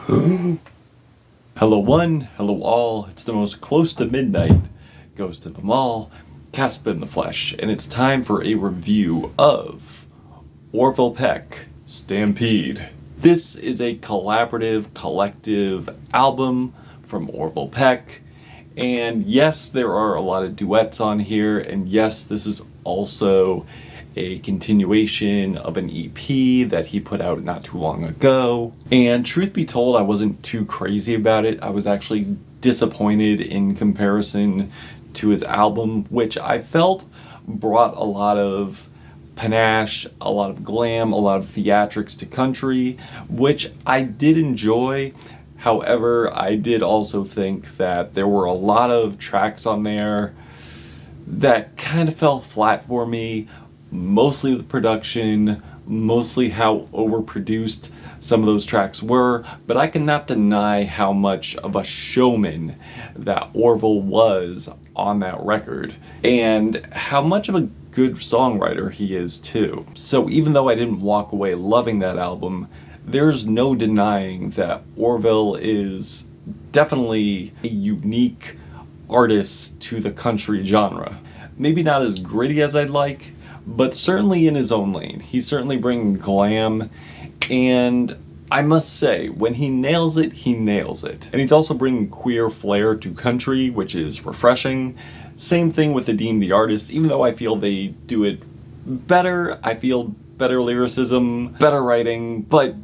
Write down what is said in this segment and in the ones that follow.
Hello one, hello all, it's the most close to midnight, ghost of them all, Casper in the flesh, and it's time for a review of Orville Peck, Stampede. This is a collaborative, collective album from Orville Peck, and yes, there are a lot of duets on here, and yes, this is also a continuation of an EP that he put out not too long ago. And truth be told, I wasn't too crazy about it. I was actually disappointed in comparison to his album, which I felt brought a lot of panache, a lot of glam, a lot of theatrics to country, which I did enjoy. However, I did also think that there were a lot of tracks on there that kind of fell flat for me. Mostly the production, mostly how overproduced some of those tracks were, but I cannot deny how much of a showman that Orville was on that record, and how much of a good songwriter he is too. So even though I didn't walk away loving that album, there's no denying that Orville is definitely a unique artist to the country genre. Maybe not as gritty as I'd like, but certainly in his own lane. He's certainly bringing glam, and I must say, when he nails it, he nails it. And he's also bringing queer flair to country, which is refreshing. Same thing with Adeem the Artist, even though I feel they do it better. I feel better lyricism, better writing, but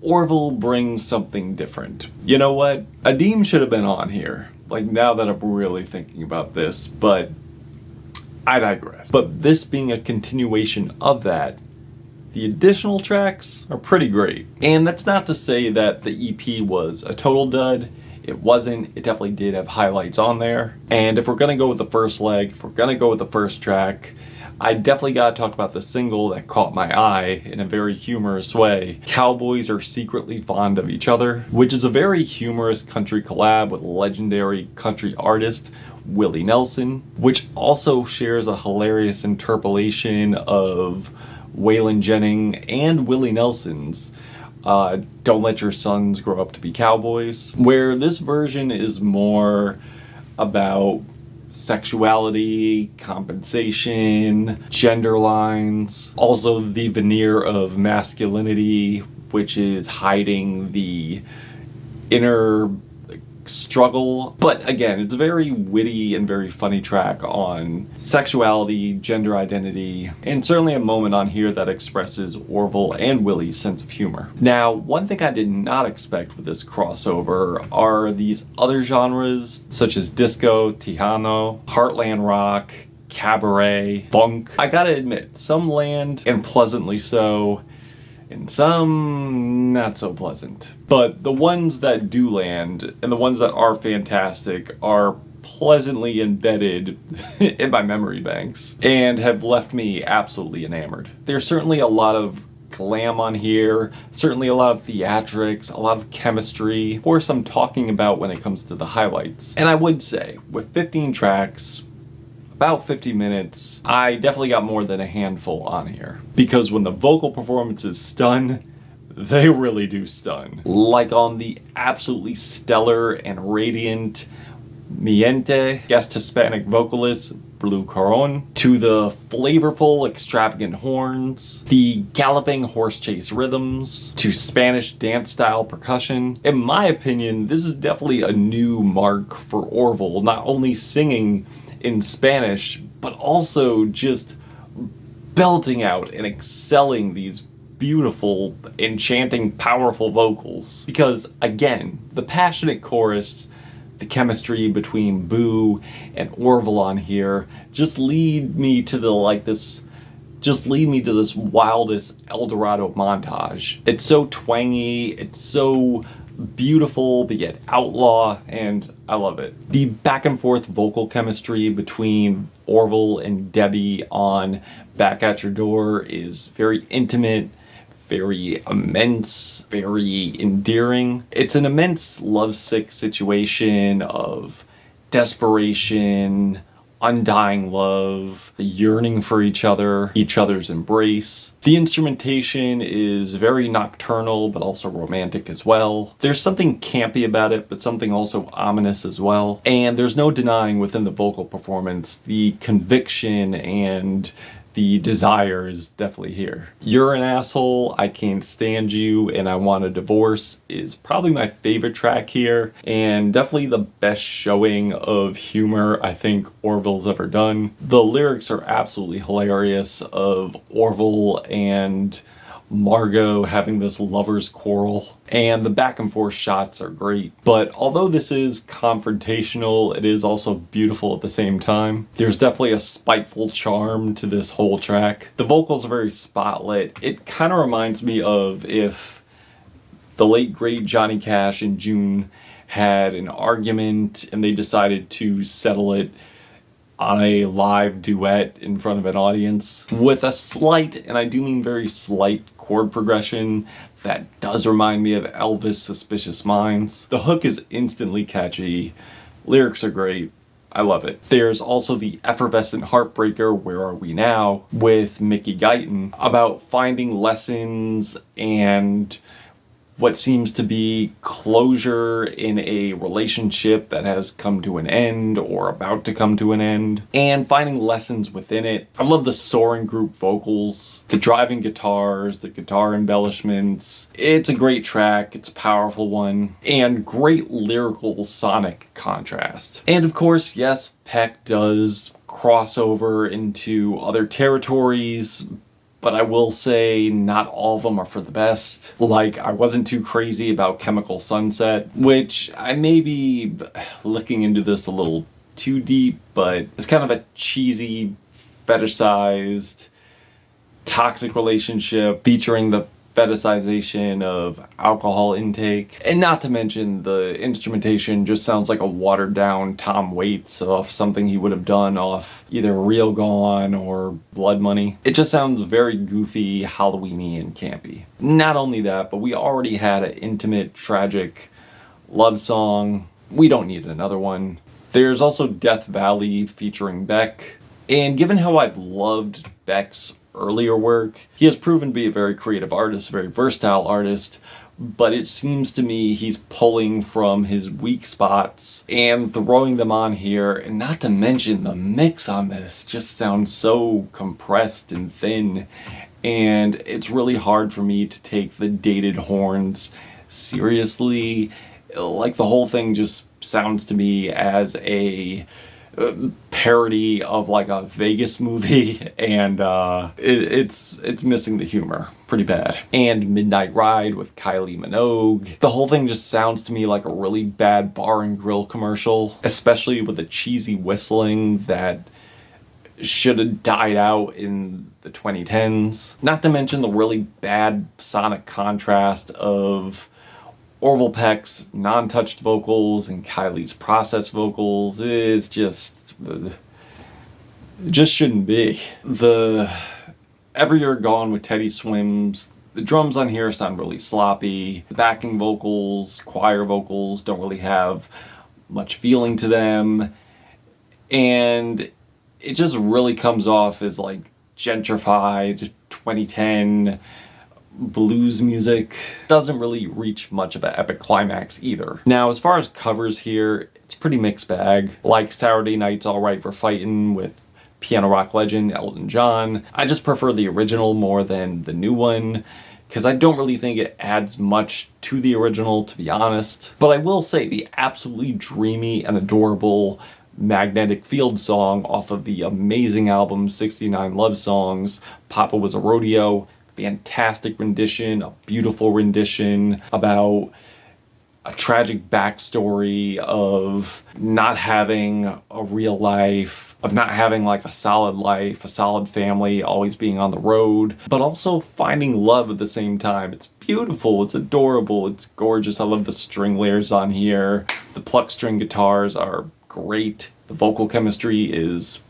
Orville brings something different. You know what? Adeem should have been on here, like now that I'm really thinking about this, but I digress. But this being a continuation of that, the additional tracks are pretty great. And that's not to say that the EP was a total dud. It wasn't. It definitely did have highlights on there. And if we're gonna go with the first leg, if we're gonna go with the first track, I definitely gotta talk about the single that caught my eye in a very humorous way. Cowboys Are Secretly Fond of Each Other, which is a very humorous country collab with legendary country artist Willie Nelson, which also shares a hilarious interpolation of Waylon Jennings and Willie Nelson's Don't Let Your Sons Grow Up to Be Cowboys, where this version is more about sexuality, compensation, gender lines, also the veneer of masculinity, which is hiding the inner struggle. But again, it's a very witty and very funny track on sexuality, gender identity, and certainly a moment on here that expresses Orville and Willie's sense of humor. Now, one thing I did not expect with this crossover are these other genres such as disco, Tejano, Heartland rock, cabaret, funk. I gotta admit, some land, and pleasantly so, and some not so pleasant. But the ones that do land, and the ones that are fantastic, are pleasantly embedded in my memory banks, and have left me absolutely enamored. There's certainly a lot of glam on here, certainly a lot of theatrics, a lot of chemistry, of course I'm talking about when it comes to the highlights. And I would say, with 15 tracks, about 50 minutes, I definitely got more than a handful on here. Because when the vocal performances stun, they really do stun. Like on the absolutely stellar and radiant Mienteme guest Hispanic vocalist Blue Caron, to the flavorful, extravagant horns, the galloping horse chase rhythms, to Spanish dance style percussion. In my opinion, this is definitely a new mark for Orville, not only singing in Spanish, but also just belting out and excelling these beautiful, enchanting, powerful vocals. Because again, the passionate chorus, the chemistry between Boo and Orville on here just lead me to this wildest El Dorado montage. It's so twangy, it's so beautiful but yet outlaw, and I love it. The back and forth vocal chemistry between Orville and Debbie on Back at Your Door is very intimate, very immense, very endearing. It's an immense lovesick situation of desperation, undying love, the yearning for each other's embrace. The instrumentation is very nocturnal, but also romantic as well. There's something campy about it, but something also ominous as well. And there's no denying within the vocal performance, the conviction and the desire is definitely here. You're an Asshole, I Can't Stand You, and I Want a Divorce is probably my favorite track here, and definitely the best showing of humor I think Orville's ever done. The lyrics are absolutely hilarious of Orville and Margot having this lover's quarrel, and the back and forth shots are great. But although this is confrontational, it is also beautiful at the same time. There's definitely a spiteful charm to this whole track. The vocals are very spotlit. It kind of reminds me of if the late great Johnny Cash and June had an argument and they decided to settle it on a live duet in front of an audience with a slight, and I do mean very slight, chord progression that does remind me of Elvis' Suspicious Minds. The hook is instantly catchy, lyrics are great, I love it. There's also the effervescent heartbreaker, Where Are We Now, with Mickey Guyton, about finding lessons and what seems to be closure in a relationship that has come to an end or about to come to an end, and finding lessons within it. I love the soaring group vocals, the driving guitars, the guitar embellishments. It's a great track, it's a powerful one, and great lyrical sonic contrast. And of course, yes, Peck does cross over into other territories, but I will say not all of them are for the best. Like, I wasn't too crazy about Chemical Sunset, which I may be looking into this a little too deep, but it's kind of a cheesy, fetishized, toxic relationship featuring the fetishization of alcohol intake. And not to mention the instrumentation just sounds like a watered down Tom Waits off something he would have done off either Real Gone or Blood Money. It just sounds very goofy, Halloween-y, and campy. Not only that, but we already had an intimate, tragic love song. We don't need another one. There's also Death Valley featuring Beck. And given how I've loved Beck's earlier work, he has proven to be a very creative artist, a very versatile artist, but it seems to me he's pulling from his weak spots and throwing them on here, and not to mention the mix on this just sounds so compressed and thin, and it's really hard for me to take the dated horns seriously. Like, the whole thing just sounds to me as a parody of like a Vegas movie, and it's missing the humor pretty bad. And Midnight Ride with Kylie Minogue, the whole thing just sounds to me like a really bad bar and grill commercial, especially with the cheesy whistling that should have died out in the 2010s. Not to mention the really bad sonic contrast of Orville Peck's non-touched vocals and Kylie's processed vocals is just shouldn't be. The Every Year Gone with Teddy Swims, the drums on here sound really sloppy. The backing vocals, choir vocals don't really have much feeling to them. And it just really comes off as like gentrified 2010 blues music. Doesn't really reach much of an epic climax either. Now, as far as covers here, it's pretty mixed bag. Like Saturday Night's Alright for Fightin' with piano rock legend Elton John. I just prefer the original more than the new one, because I don't really think it adds much to the original, to be honest. But I will say the absolutely dreamy and adorable Magnetic Field song off of the amazing album 69 Love Songs, Papa Was a Rodeo, fantastic rendition, a beautiful rendition about a tragic backstory of not having a real life, of not having like a solid life, a solid family, always being on the road, but also finding love at the same time. It's beautiful, it's adorable, it's gorgeous. I love the string layers on here. The pluck string guitars are great. The vocal chemistry is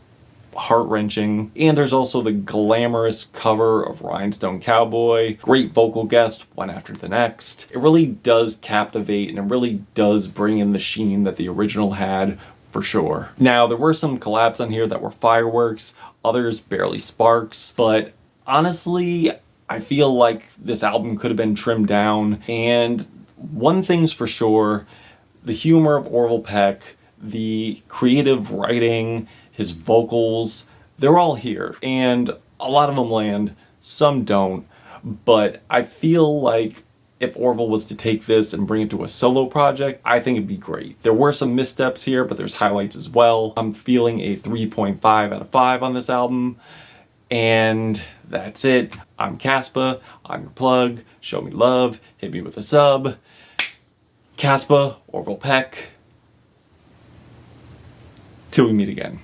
heart-wrenching. And there's also the glamorous cover of Rhinestone Cowboy. Great vocal guest, one after the next. It really does captivate, and it really does bring in the sheen that the original had for sure. Now, there were some collabs on here that were fireworks, others barely sparks, but honestly, I feel like this album could have been trimmed down. And one thing's for sure, the humor of Orville Peck, the creative writing, his vocals, they're all here. And a lot of them land, some don't. But I feel like if Orville was to take this and bring it to a solo project, I think it'd be great. There were some missteps here, but there's highlights as well. I'm feeling a 3.5 out of 5 on this album. And that's it. I'm Caspa. I'm your plug. Show me love. Hit me with a sub. Caspa, Orville Peck. Till we meet again.